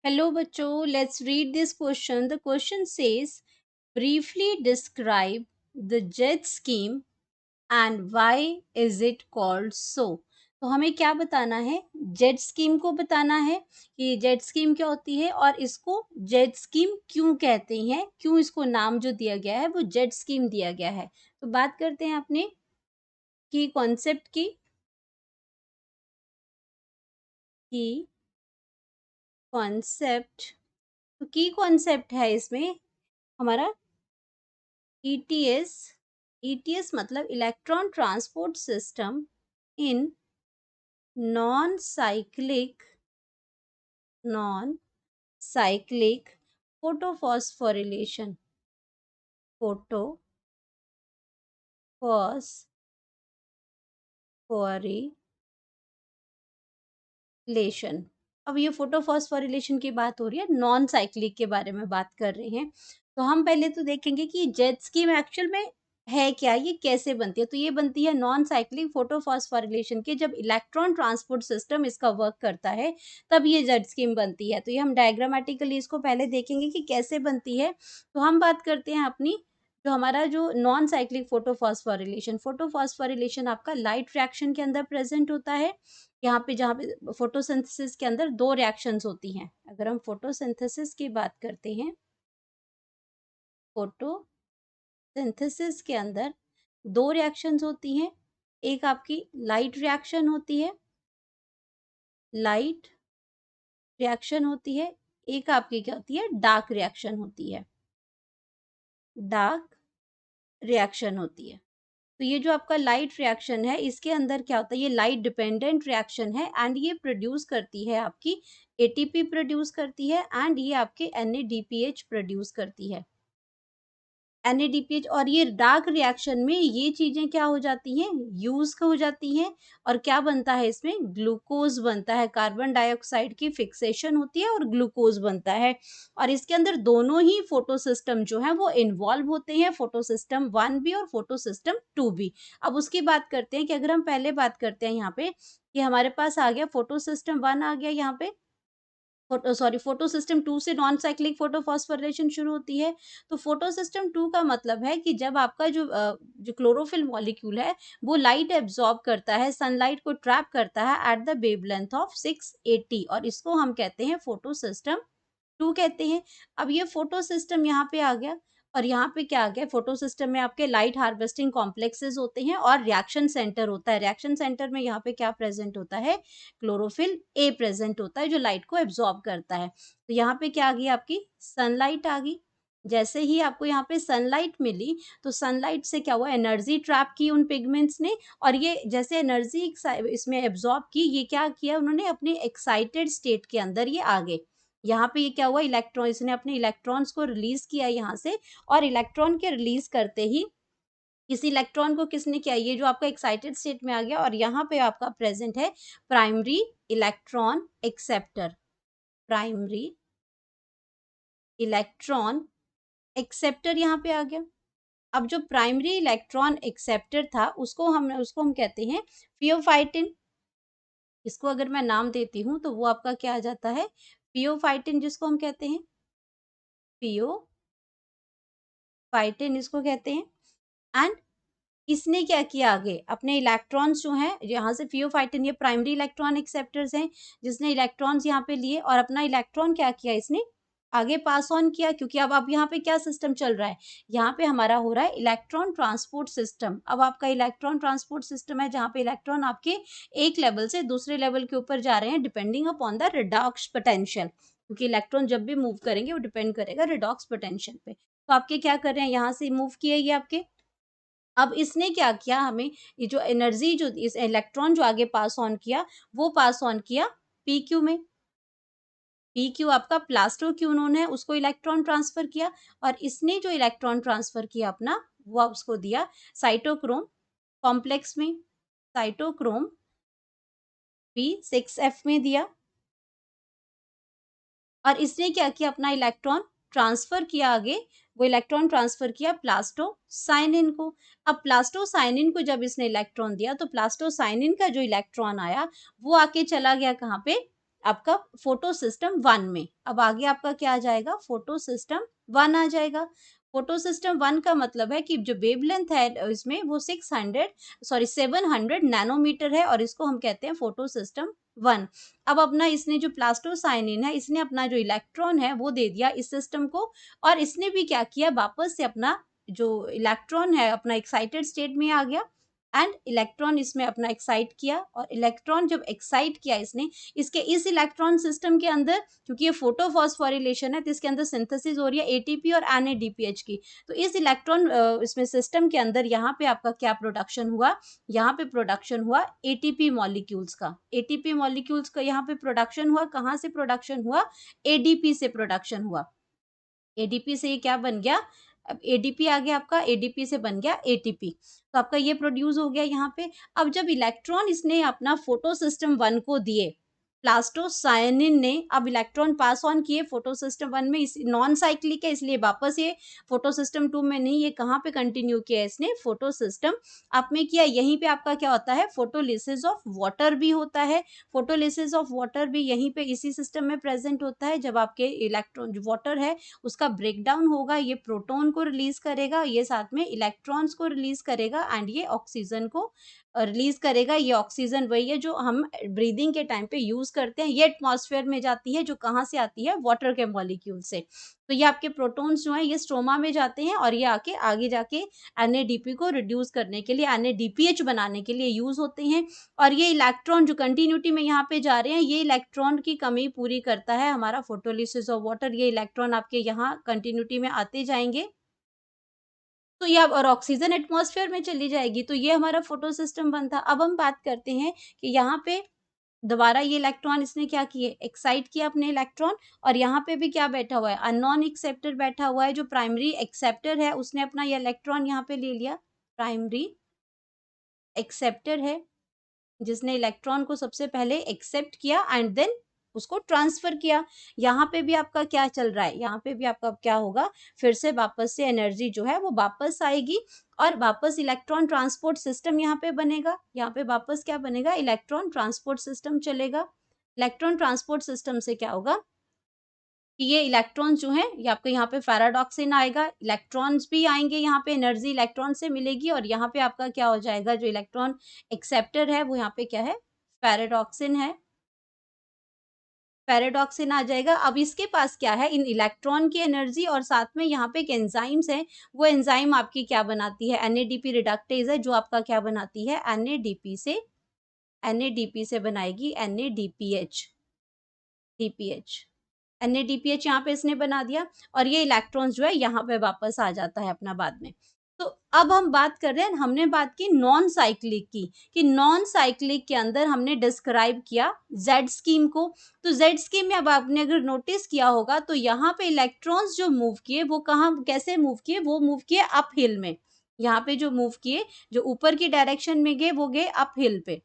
Hello, bachcho. Let's read this question. The question says, briefly describe the jet scheme and why is it called so. तो हमें क्या बताना है? Jet scheme को बताना है कि जेट स्कीम क्या होती है और इसको जेट स्कीम क्यों कहते हैं, क्यों इसको नाम जो दिया गया है वो जेट स्कीम दिया गया है। तो बात करते हैं अपने की कॉन्सेप्ट की कॉन्सेप्ट तो की कॉन्सेप्ट है इसमें हमारा ईटीएस। ईटीएस मतलब electron transport system in non cyclic non cyclic photophosphorylation photophosphorylation. अब ये फोटोफॉस्फोरिलेशन की बात हो रही है, नॉन साइक्लिक के बारे में बात कर रहे हैं। तो हम पहले तो देखेंगे कि जेट स्कीम एक्चुअल में है क्या, ये कैसे बनती है। तो ये बनती है नॉन साइक्लिक फोटोफॉस्फोरिलेशन के, जब इलेक्ट्रॉन ट्रांसपोर्ट सिस्टम इसका वर्क करता है तब ये जेट स्कीम बनती है। तो ये हम डायग्रामेटिकली इसको पहले देखेंगे कि कैसे बनती है। तो हम बात करते हैं अपनी जो हमारा जो नॉन साइक्लिक फोटोफॉस्फोरिलेशन आपका लाइट रिएक्शन के अंदर प्रेजेंट होता है। यहाँ पे जहाँ पे फोटोसिंथेसिस के अंदर दो रिएक्शंस होती हैं। अगर हम फोटोसिंथेसिस की बात करते हैं, फोटोसिंथेसिस के अंदर दो रिएक्शंस होती हैं। एक आपकी लाइट रिएक्शन होती है, लाइट रिएक्शन होती है। एक आपकी क्या होती है, डार्क रिएक्शन होती है, डार्क रिएक्शन होती है। तो ये जो आपका लाइट रिएक्शन है इसके अंदर क्या होता है, ये लाइट डिपेंडेंट रिएक्शन है एंड ये प्रोड्यूस करती है आपकी एटीपी प्रोड्यूस करती है एंड ये आपके एनएडीपीएच प्रोड्यूस करती है, एनएडीपीएच। और ये डार्क रिएक्शन में ये चीजें क्या हो जाती हैं, यूज हो जाती हैं। और क्या बनता है इसमें, ग्लूकोज बनता है। कार्बन डाइऑक्साइड की फिक्सेशन होती है और ग्लूकोज बनता है। और इसके अंदर दोनों ही फोटो सिस्टम जो है वो इन्वॉल्व होते हैं, फोटो सिस्टम 1 भी और फोटो सिस्टम 2 भी। अब उसकी बात करते हैं कि अगर हम पहले बात करते हैं यहाँ पे कि हमारे पास आ गया फोटो सिस्टम 1 आ गया यहाँ पे, फोटो सिस्टम 2 से नॉन साइक्लिक फोटोफॉस्फोरिलेशन शुरू होती है। तो फोटो सिस्टम 2 का मतलब है कि जब आपका जो क्लोरोफिल मॉलिक्यूल है वो लाइट एब्जॉर्ब करता है, सनलाइट को ट्रैप करता है एट द वेवलेंथ ऑफ 680, और इसको हम कहते हैं फोटो सिस्टम 2 कहते हैं। अब ये फोटो सिस्टम यहाँ पे आ गया और यहाँ पे क्या आ गया, फोटो सिस्टम में आपके लाइट हार्वेस्टिंग कॉम्प्लेक्सेस होते हैं और रिएक्शन सेंटर होता है। रिएक्शन सेंटर में यहाँ पे क्या प्रेजेंट होता है, क्लोरोफिल ए प्रेजेंट होता है जो लाइट को एब्जॉर्ब करता है। तो यहाँ पे क्या आ गई, आपकी सनलाइट आ गई। जैसे ही आपको यहाँ पे सनलाइट मिली तो सनलाइट से क्या हुआ, एनर्जी ट्रैप की उन पिगमेंट्स ने, और ये जैसे एनर्जी इसमें एब्जॉर्ब की, ये क्या किया उन्होंने, अपने एक्साइटेड स्टेट के अंदर ये आ गए। यहाँ पे ये क्या हुआ, इलेक्ट्रॉन, इसने अपने इलेक्ट्रॉन्स को रिलीज किया यहाँ से। और इलेक्ट्रॉन के रिलीज करते ही इस इलेक्ट्रॉन को किसने किया, ये जो आपका एक्साइटेड स्टेट में आ गया और यहाँ पे आपका प्रेजेंट है primary electron acceptor, primary electron acceptor यहाँ पे आ गया। अब जो प्राइमरी इलेक्ट्रॉन एक्सेप्टर था उसको हम कहते हैं फियोफाइटिन। इसको अगर मैं नाम देती हूँ तो वो आपका क्या आ जाता है, फियोफाइटिन, जिसको हम कहते हैं फियोफाइटिन इसको कहते हैं। एंड इसने क्या किया, आगे अपने इलेक्ट्रॉन्स जो हैं यहाँ से, फियोफाइटिन ये प्राइमरी इलेक्ट्रॉन एक्सेप्टर्स हैं, जिसने इलेक्ट्रॉन्स यहाँ पे लिए और अपना इलेक्ट्रॉन क्या किया इसने, आगे पास ऑन किया। क्योंकि अब यहाँ पे क्या सिस्टम चल रहा है, यहाँ पे हमारा हो रहा है इलेक्ट्रॉन ट्रांसपोर्ट सिस्टम। अब आपका इलेक्ट्रॉन ट्रांसपोर्ट सिस्टम है जहाँ पे इलेक्ट्रॉन आपके एक लेवल से दूसरे लेवल के ऊपर जा रहे हैं depending upon the redox potential, क्योंकि इलेक्ट्रॉन जब भी मूव करेंगे वो डिपेंड करेगा रिडॉक्स पोटेंशियल पे। तो आपके क्या कर रहे हैं, यहाँ से मूव किए ये आपके। अब इसने क्या किया, हमें ये जो एनर्जी, जो इस इलेक्ट्रॉन जो आगे पास ऑन किया, वो पास ऑन किया पी क्यू में। पी क्यू आपका प्लास्टो क्यूनोन है, उसको इलेक्ट्रॉन ट्रांसफर किया। और इसने जो इलेक्ट्रॉन ट्रांसफर किया अपना, वो उसको दिया साइटोक्रोम कॉम्प्लेक्स में, साइटोक्रोम P6F में दिया। और इसने क्या किया, अपना इलेक्ट्रॉन ट्रांसफर किया आगे, वो इलेक्ट्रॉन ट्रांसफर किया प्लास्टोसाइनिन को। अब प्लास्टोसाइनिन को जब इसने इलेक्ट्रॉन दिया तो प्लास्टोसाइनिन का जो इलेक्ट्रॉन आया वो आके चला गया कहाँ पे, आपका फोटो सिस्टम 1 में। अब आगे आपका क्या आ जाएगा, फोटो सिस्टम 1 आ जाएगा। फोटो सिस्टम 1 का मतलब है कि जो वेवलेंथ है इसमें वो 700 नैनोमीटर है और इसको हम कहते हैं फोटो सिस्टम 1। अब अपना इसने जो प्लास्टोसाइनिन है, इसने अपना जो इलेक्ट्रॉन है वो दे दिया इस सिस्टम को, और इसने भी क्या किया, वापस से अपना जो इलेक्ट्रॉन है अपना एक्साइटेड स्टेट में आ गया, एंड इलेक्ट्रॉन इसमें अपना एक्साइट किया, और इलेक्ट्रॉन जब एक्साइट किया इसने, इसके इस इलेक्ट्रॉन सिस्टम के अंदर, क्योंकि ये फोटोफॉस्फोरिलेशन है तो इसके अंदर सिंथेसिस हो रही है एटीपी और एनएडीपीएच की। तो इस इलेक्ट्रॉन इसमें सिस्टम के अंदर यहाँ पे आपका क्या प्रोडक्शन हुआ, यहाँ पे प्रोडक्शन हुआ एटीपी मॉलिक्यूल्स का। एटीपी मॉलिक्यूल्स का यहाँ पे प्रोडक्शन हुआ, कहाँ से प्रोडक्शन हुआ, एडीपी से प्रोडक्शन हुआ। एडीपी से ये क्या बन गया, अब एडीपी आ गया आपका, एडीपी से बन गया एटीपी। तो आपका ये प्रोड्यूस हो गया यहाँ पे। अब जब इलेक्ट्रॉन इसने अपना फोटो सिस्टम 1 को दिए, प्लास्टोसायनिन ने अब इलेक्ट्रॉन पास ऑन किए फोटो सिस्टम 1 में, इस नॉन साइक्लिक है इसलिए वापस ये फोटो सिस्टम 2 में नहीं, ये कहाँ पे कंटिन्यू किया है इसने, फोटो सिस्टम आप में किया। यहीं पे आपका क्या होता है, फोटोलिसिस ऑफ वाटर भी होता है। फोटोलिसिस ऑफ वाटर भी यहीं पे इसी सिस्टम में प्रेजेंट होता है। जब आपके इलेक्ट्रॉन जो वाटर है उसका ब्रेकडाउन होगा, ये प्रोटॉन को रिलीज करेगा, ये साथ में इलेक्ट्रॉन्स को रिलीज करेगा, एंड ये ऑक्सीजन को रिलीज करेगा। ये ऑक्सीजन वही है जो हम ब्रीदिंग के टाइम पे यूज करते हैं, ये एटमॉस्फेयर में जाती है, जो कहाँ से आती है, वाटर के मॉलिक्यूल से। तो ये आपके प्रोटॉन्स जो हैं ये स्ट्रोमा में जाते हैं, और ये आगे जाके एनएडीपी को रिड्यूस करने के लिए, एनएडीपीएच बनाने के लिए यूज होते हैं। और ये इलेक्ट्रॉन जो कंटिन्यूटी में यहाँ पे जा रहे हैं, ये इलेक्ट्रॉन की कमी पूरी करता है हमारा फोटोलिसिस ऑफ वाटर। ये इलेक्ट्रॉन आपके यहाँ कंटिन्यूटी में आते जाएंगे, तो ये अब, और ऑक्सीजन एटमॉस्फेयर में चली जाएगी। तो ये हमारा फोटो सिस्टम 1 था। अब हम बात करते हैं कि यहाँ पे दोबारा ये इलेक्ट्रॉन इसने क्या किए, एक्साइट किया अपने इलेक्ट्रॉन, और यहाँ पे भी क्या बैठा हुआ है, अननोन एक्सेप्टर बैठा हुआ है। जो प्राइमरी एक्सेप्टर है उसने अपना ये इलेक्ट्रॉन यहाँ पे ले लिया। प्राइमरी एक्सेप्टर है जिसने इलेक्ट्रॉन को सबसे पहले एक्सेप्ट किया एंड देन उसको ट्रांसफर किया। यहाँ पे भी आपका क्या चल रहा है, यहाँ पे भी आपका क्या होगा, फिर से वापस से एनर्जी जो है वो वापस आएगी, और वापस इलेक्ट्रॉन ट्रांसपोर्ट सिस्टम यहाँ पे बनेगा। यहाँ पे वापस क्या बनेगा, इलेक्ट्रॉन ट्रांसपोर्ट सिस्टम चलेगा। इलेक्ट्रॉन ट्रांसपोर्ट सिस्टम से क्या होगा कि ये इलेक्ट्रॉन जो हैं ये आपके यहाँ पे पैराडॉक्सिन आएगा, इलेक्ट्रॉन्स भी आएंगे, यहाँ पे एनर्जी इलेक्ट्रॉन से मिलेगी, और यहाँ पे आपका क्या हो जाएगा, जो इलेक्ट्रॉन एक्सेप्टर है वो यहाँ पे क्या है, पैराडॉक्सिन है। पैराडॉक्सिन आ जाएगा। अब इसके पास क्या है, इन इलेक्ट्रॉन की एनर्जी, और साथ में यहाँ पे एक एंजाइम्स है, वो एंजाइम आपकी क्या बनाती है, एनएडीपी रिडक्टेज है, जो आपका क्या बनाती है, एनएडीपी से बनाएगी एनएडीपीएच, डीपीएच। एनएडीपीएच यहाँ पे इसने बना दिया, और ये इलेक्ट्रॉन्स जो है यहाँ पे वापस आ जाता है अपना बाद में। तो अब हम बात कर रहे हैं, हमने बात की नॉन साइक्लिक की, कि नॉन साइक्लिक के अंदर हमने डिस्क्राइब किया जेड स्कीम को। तो जेड स्कीम में अब आपने अगर नोटिस किया होगा तो यहाँ पे इलेक्ट्रॉन्स जो मूव किए वो कहाँ, कैसे मूव किए, वो मूव किए अप हिल में। यहाँ पे जो मूव किए, जो ऊपर की डायरेक्शन में गए वो गए अप हिल पे।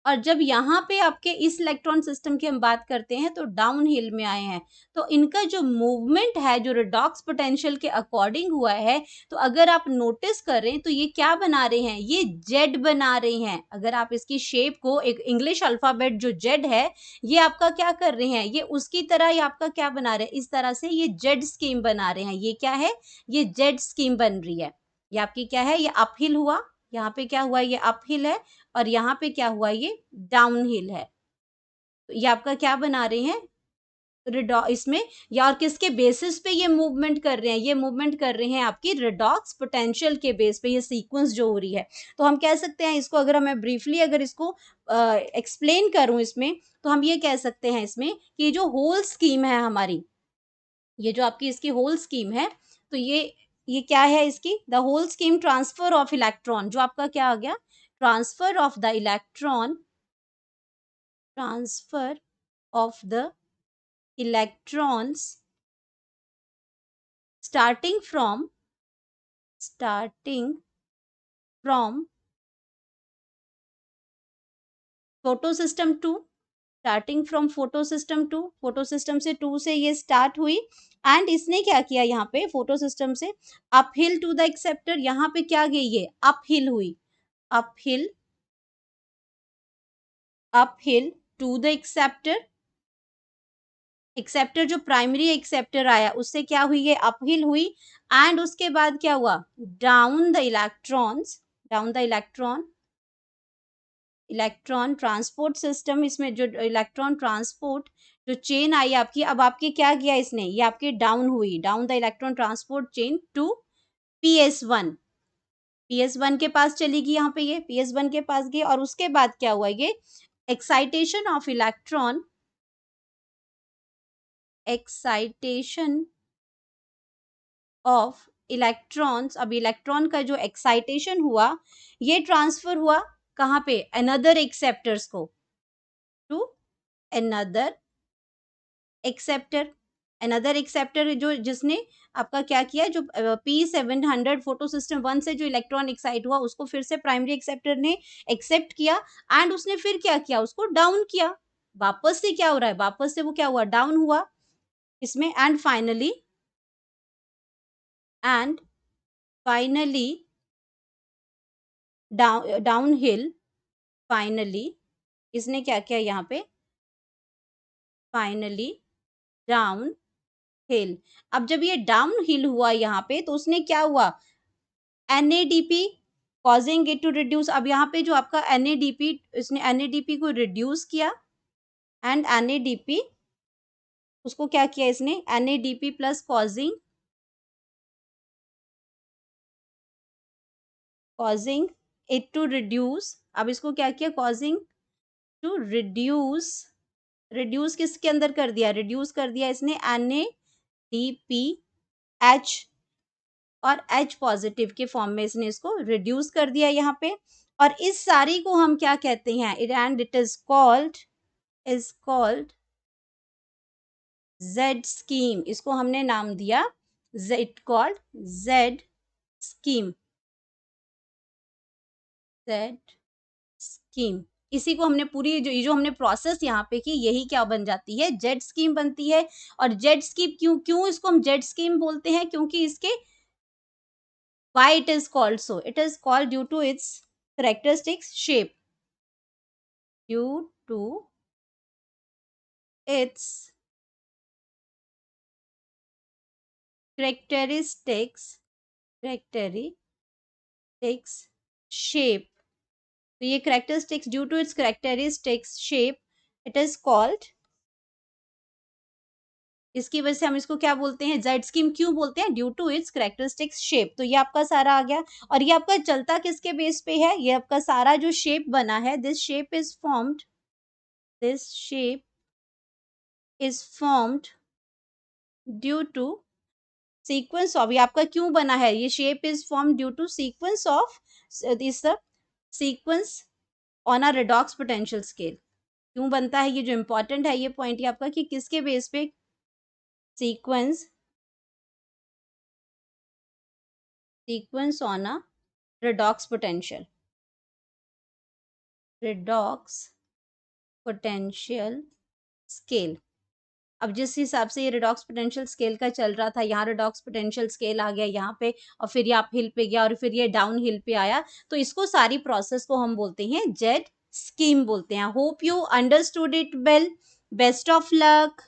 और जब यहाँ पे आपके इस इलेक्ट्रॉन सिस्टम की हम बात करते हैं तो डाउन हिल में आए हैं। तो इनका जो मूवमेंट है जो रिडॉक्स पोटेंशियल के अकॉर्डिंग हुआ है, तो अगर आप नोटिस करें तो ये क्या बना रहे हैं, ये जेड बना रहे हैं। अगर आप इसकी शेप को, एक इंग्लिश अल्फाबेट जो जेड है, ये आपका क्या कर रहे हैं, ये उसकी तरह ही आपका क्या बना रहे हैं, इस तरह से ये जेड स्कीम बना रहे हैं। ये क्या है, ये जेड स्कीम बन रही है। ये आपकी क्या है, ये अपहिल हुआ, यहाँ पे क्या हुआ, ये अपहिल है, और यहाँ पे क्या हुआ, ये डाउनहिल है। तो ये आपका क्या बना रहे हैं, इसमें, या और किसके बेसिस पे ये मूवमेंट कर रहे हैं, ये मूवमेंट कर रहे हैं आपकी रिडॉक्स पोटेंशियल के बेस पे, ये सीक्वेंस जो हो रही है। तो हम कह सकते हैं इसको, अगर मैं ब्रीफली अगर इसको एक्सप्लेन करूं इसमें, तो हम ये कह सकते हैं इसमें कि ये जो होल स्कीम है हमारी, ये जो आपकी इसकी होल स्कीम है, तो ये क्या है इसकी, the whole scheme transfer of electron, जो आपका क्या आ गया, transfer of the electron, transfer of the electrons starting from photosystem 2, starting from photosystem 2, photosystem से 2 से ये स्टार्ट हुई, एंड इसने क्या किया, यहाँ पे फोटोसिस्टम से अपहिल टू द एक्सेप्टर, यहाँ पे क्या गई, ये अपहिल हुई, uphill, uphill to the acceptor, acceptor जो प्राइमरी एक्सेप्टर आया उससे क्या हुई है, अपहिल हुई, एंड उसके बाद क्या हुआ, down the electrons, down the electron, electron transport system, इसमें जो इलेक्ट्रॉन ट्रांसपोर्ट जो चेन आई आपकी, अब आपकी क्या किया इसने, ये आपकी डाउन हुई, down the electron transport chain to PS1, PS1 के पास चली गई, यहाँ पे ये PS1 के पास गई, और उसके बाद क्या हुआ, ये excitation of electron, excitation of electrons, अब इलेक्ट्रॉन का जो एक्साइटेशन हुआ ये ट्रांसफर हुआ कहाँ पे, अनदर एक्सेप्टर्स को, to another acceptor, another acceptor जो जिसने आपका क्या किया, जो P700 फोटो सिस्टम 1 से जो इलेक्ट्रॉन एक्साइट हुआ उसको फिर से प्राइमरी एक्सेप्टर ने एक्सेप्ट किया, एंड उसने फिर क्या किया, उसको डाउन किया, वापस से क्या हो रहा है, वापस से वो क्या हुआ, डाउन हुआ इसमें, and finally down hill, finally इसने क्या किया यहाँ पे, फाइनली डाउन हिल। अब जब ये डाउन हिल हुआ यहाँ पे तो उसने क्या हुआ, NADP causing it to reduce, अब यहाँ पे जो आपका NADP, इसने NADP को रिड्यूस किया, एंड NADP उसको क्या किया इसने, NADP plus causing it to reduce, अब इसको क्या किया, कॉजिंग टू रिड्यूस, रिड्यूस किसके अंदर कर दिया, रिड्यूस कर दिया इसने NADPH, और H पॉजिटिव के फॉर्म में इसने इसको रिड्यूस कर दिया यहाँ पे, और इस सारी को हम क्या कहते हैं, and it is called Z scheme, इसको हमने नाम दिया it called Z scheme, Z scheme, इसी को हमने पूरी जो ये जो हमने प्रोसेस यहाँ पे की यही क्या बन जाती है, जेड स्कीम बनती है। और जेड स्कीम क्यों क्यों इसको हम जेड स्कीम बोलते हैं, क्योंकि इसके why it is called so, it is called due to its characteristics shape, due to its characteristics shape, तो ये characteristics due to its characteristics shape it is called, इसकी वजह से हम इसको क्या बोलते हैं, जेड स्कीम क्यों बोलते हैं, due to its characteristics shape. तो ये आपका सारा आ गया, और ये आपका चलता किसके बेस पे है, ये आपका सारा जो शेप बना है, this shape is formed due to sequence of, ये आपका क्यों बना है, ये shape is form due to sequence of this sequence on a redox potential scale, क्यों बनता है, ये जो इंपॉर्टेंट है ये पॉइंट ये आपका कि किसके बेस पे, sequence on a redox potential scale। अब जिस हिसाब से ये रिडॉक्स पोटेंशियल स्केल का चल रहा था, यहाँ रिडॉक्स पोटेंशियल स्केल आ गया यहाँ पे, और फिर ये अप हिल पे गया, और फिर ये डाउन हिल पे आया, तो इसको सारी प्रोसेस को हम बोलते हैं जेड स्कीम बोलते हैं। Hope you understood it well, best of luck.